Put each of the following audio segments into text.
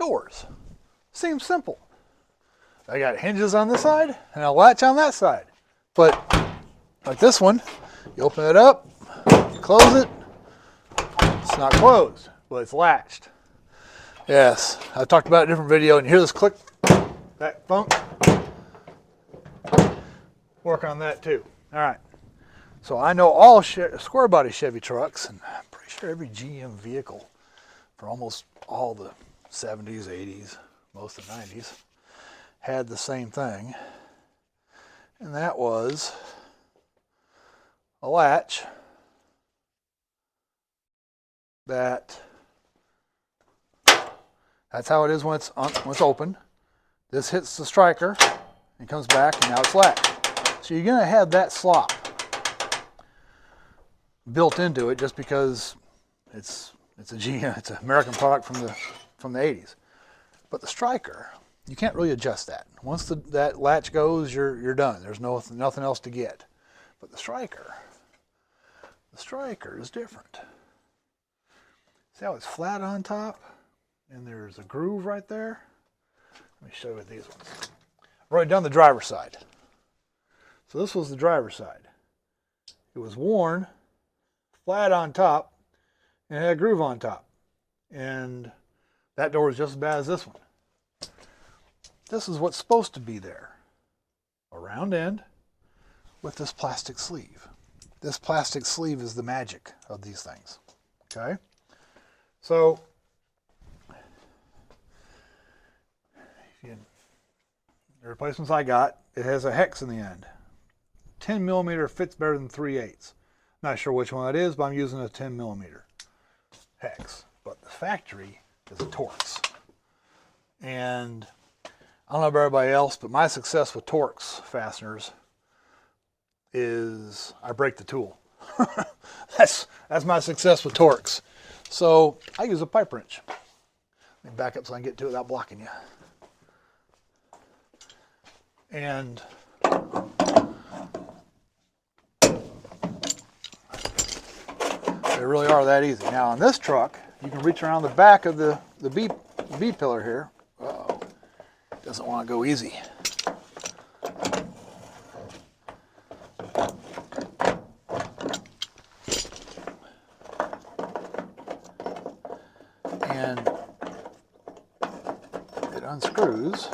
doors. Seems simple. I got hinges on this side and a latch on that side. But like this one, you open it up, you close it, it's not closed, but it's latched. Yes, I talked about it in a different video, and you hear this click, that funk. Work on that too. All right. So I know all square body Chevy trucks, and I'm pretty sure every GM vehicle for almost all the 70s, 80s, most of the 90s had the same thing. And that was a latch that's how it is when it's open. This hits the striker and comes back, and now it's latched. So you're going to have that slop built into it just because it's a GM, it's an American product from the 80s. But the striker, you can't really adjust that. Once that latch goes, you're done. There's nothing else to get. But the striker is different. See how it's flat on top, and there's a groove right there. Let me show you with these ones. I've already done the driver's side. So this was the driver's side. It was worn flat on top and it had a groove on top. And that door is just as bad as this one. This is what's supposed to be there. A round end with this plastic sleeve. This plastic sleeve is the magic of these things. Okay? So the replacements I got, it has a hex in the end. 10 millimeter fits better than 3/8. Not sure which one it is, but I'm using a 10 millimeter hex. But the factory is a Torx. And I don't know about everybody else, but my success with Torx fasteners is I break the tool. That's my success with Torx. So I use a pipe wrench. Let me back up so I can get to it without blocking you. And they really are that easy. Now on this truck, you can reach around the back of the B pillar here. Uh-oh, doesn't want to go easy. And it unscrews,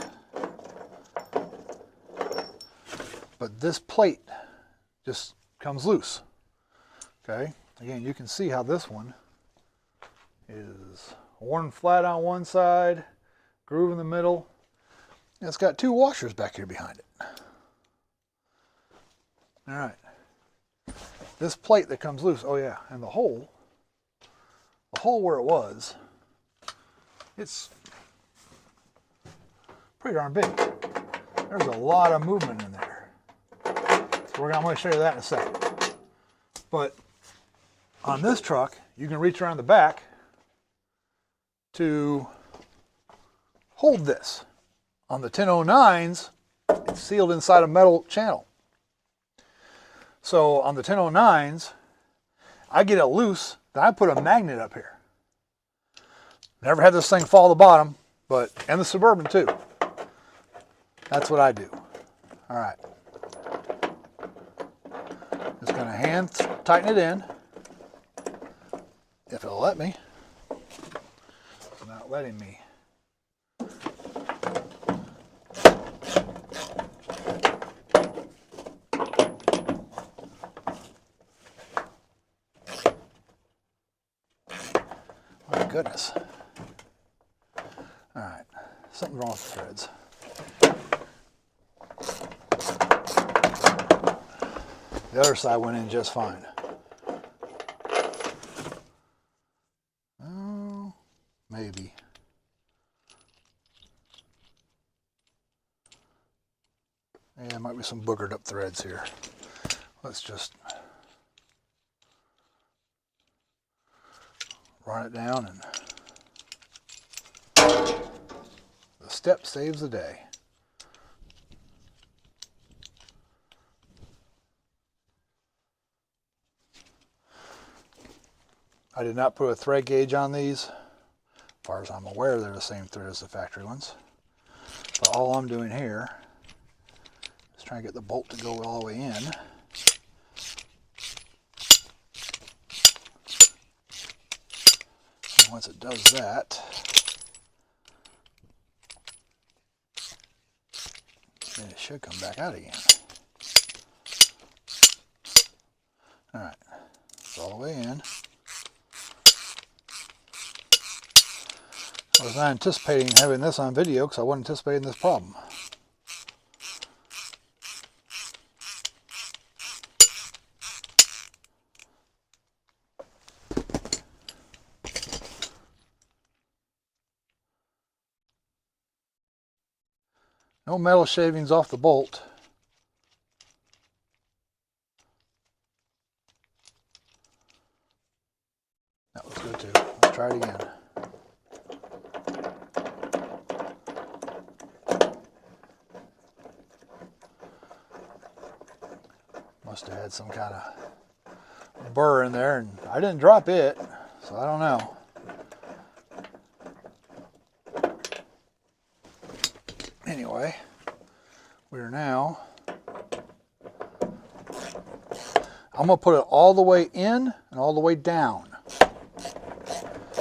but this plate just comes loose. Okay. Again, you can see how this one is worn flat on one side, groove in the middle, and it's got two washers back here behind it. All right. This plate that comes loose, oh yeah, and the hole where it was, it's pretty darn big. There's a lot of movement in there. So I'm going to show you that in a second. But on this truck, you can reach around the back to hold this. On the 1009s, it's sealed inside a metal channel. So on the 1009s, I get it loose, then I put a magnet up here. Never had this thing fall to the bottom, and the Suburban too. That's what I do. All right. Just going to hand tighten it in. If it'll let me. It's not letting me. My goodness. All right, something's wrong with the threads. The other side went in just fine. Oh, maybe. Yeah, there might be some boogered up threads here. Let's just run it down, and the step saves the day. I did not put a thread gauge on these. far as I'm aware, they're the same thread as the factory ones. But all I'm doing here is trying to get the bolt to go all the way in. And once it does that, then it should come back out again. All right, it's all the way in. I was not anticipating having this on video because I wasn't anticipating this problem. No metal shavings off the bolt. That looks good too. Let's try it again. Must have had some kind of burr in there, and I didn't drop it, so I don't know. Anyway, we're now, I'm going to put it all the way in and all the way down,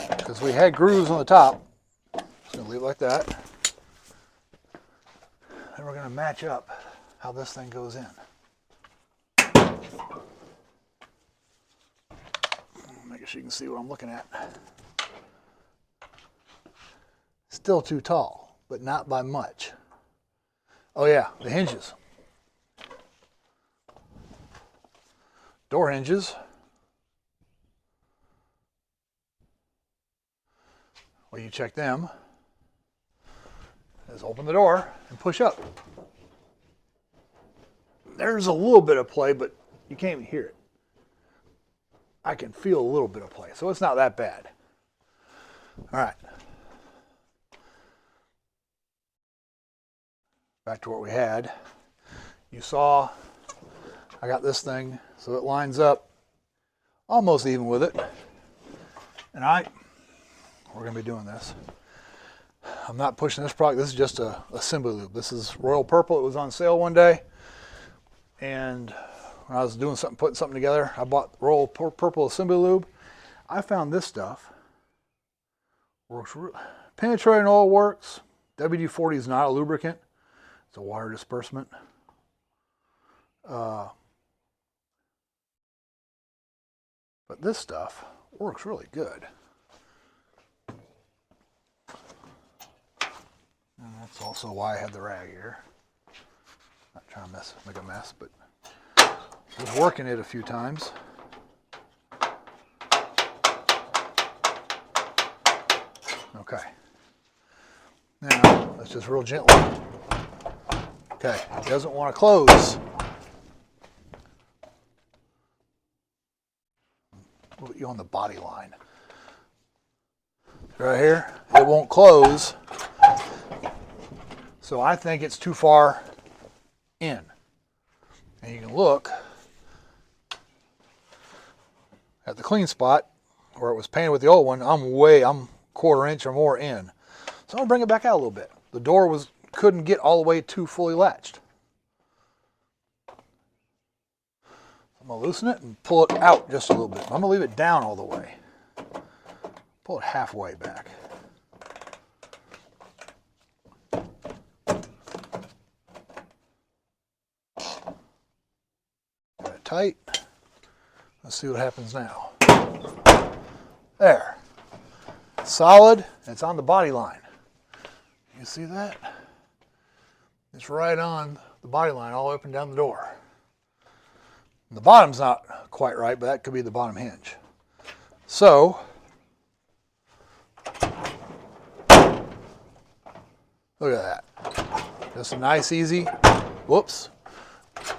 because we had grooves on the top. Just going to leave it like that. Then we're going to match up how this thing goes in. Make sure you can see what I'm looking at. Still too tall, but not by much. Oh yeah, the hinges. Door hinges. Well, you check them. Just open the door and push up. There's a little bit of play, but you can't even hear it. I can feel a little bit of play, so it's not that bad. All right. Back to what we had. You saw I got this thing so it lines up almost even with it. And we're going to be doing this. I'm not pushing this product. This is just a assembly lube. This is Royal Purple. It was on sale one day. And when I was doing something, putting something together, I bought Royal Purple assembly lube. I found this stuff works. Penetrating oil works. WD-40 is not a lubricant. It's a water disbursement. But this stuff works really good. And that's also why I had the rag here. Not trying to make a mess, but I was working it a few times. Okay. Now, let's just real gently. Okay, it doesn't want to close. Put you on the body line. Right here, it won't close. So I think it's too far in. And you can look at the clean spot where it was painted with the old one. I'm quarter inch or more in. So I'm gonna bring it back out a little bit. The door couldn't get all the way to fully latched. I'm gonna loosen it and pull it out just a little bit. I'm gonna leave it down all the way. Pull it halfway back. Got it tight. Let's see what happens now. There. Solid, and it's on the body line. You see that? It's right on the body line all up and down the door. And the bottom's not quite right, but that could be the bottom hinge. So, look at that. Just a nice, easy, whoops,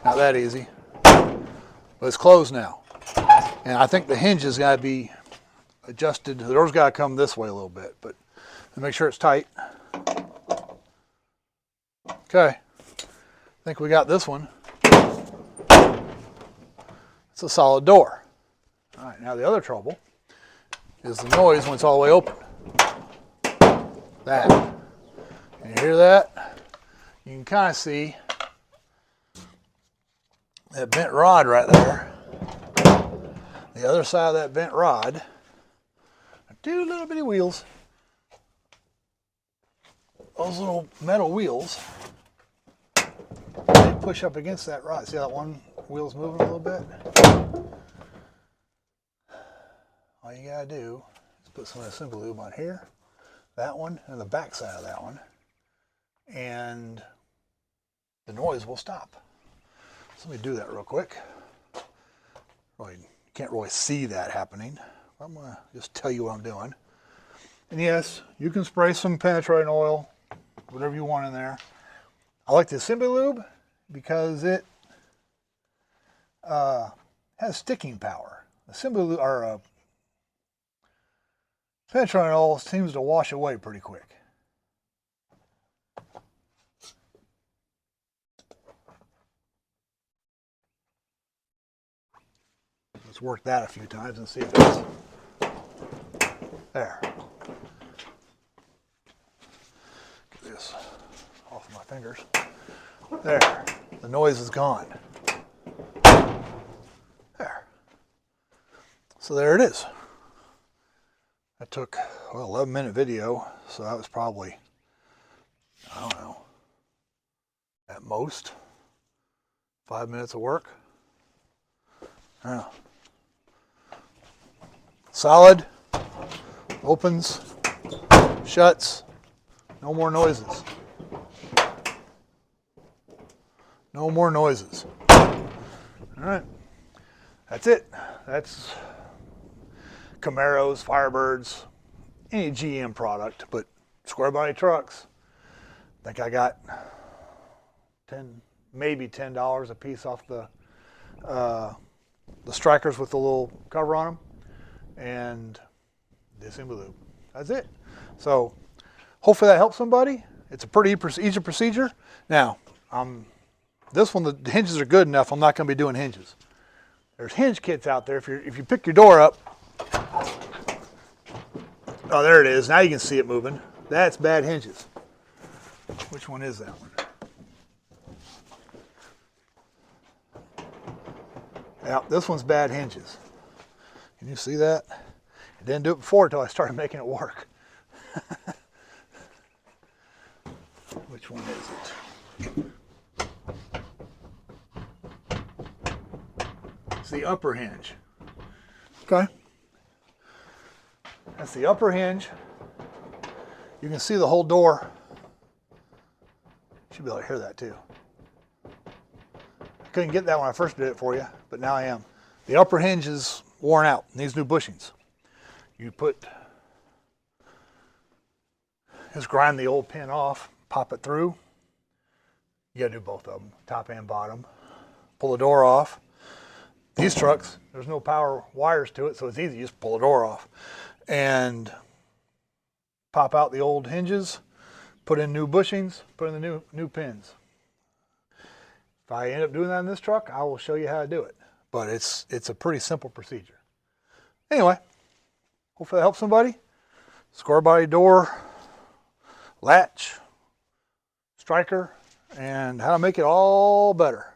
not that easy, but it's closed now. And I think the hinge has got to be adjusted. The door's got to come this way a little bit, but make sure it's tight. Okay, I think we got this one. It's a solid door. All right, now the other trouble is the noise when it's all the way open. That. You hear that? You can kind of see that bent rod right there. The other side of that bent rod are two little bitty wheels. Those little metal wheels, they push up against that rod. See how that one wheel's moving a little bit? All you gotta do is put some of the simple lube on here, that one, and the back side of that one, and the noise will stop. So let me do that real quick. Well, you can't really see that happening. I'm gonna just tell you what I'm doing. And yes, you can spray some penetrating oil, whatever you want in there. I like the Assembly Lube because it has sticking power. Assembly Lube, or penetrating oil seems to wash away pretty quick. Let's work that a few times and see if it's there. Get this off of my fingers. There. The noise is gone. There. So there it is. I took, well, 11-minute video, so that was probably, I don't know, at most 5 minutes of work. Yeah. Solid, opens, shuts, no more noises. No more noises. All right, that's it. That's Camaros, Firebirds, any GM product, but Squarebody trucks. I think I got maybe $10 a piece off the strikers with the little cover on them, and this Assembly Lube. That's it. So hopefully that helps somebody. It's a pretty easy procedure. Now, this one, the hinges are good enough. I'm not going to be doing hinges. There's hinge kits out there. If you pick your door up, oh, there it is. Now you can see it moving. That's bad hinges. Which one is that one? Yeah, this one's bad hinges. Can you see that? I didn't do it before until I started making it work. Which one is it? It's the upper hinge. Okay. That's the upper hinge. You can see the whole door. You should be able to hear that too. I couldn't get that when I first did it for you, but now I am. The upper hinge is worn out, needs new bushings. You just grind the old pin off, pop it through. You gotta do both of them, top and bottom. Pull the door off. These trucks, there's no power wires to it, so it's easy. You just pull the door off and pop out the old hinges, put in new bushings, put in the new pins. If I end up doing that in this truck, I will show you how to do it. But it's a pretty simple procedure. Anyway, hopefully that helps somebody. Squarebody door, latch, striker, and how to make it all better.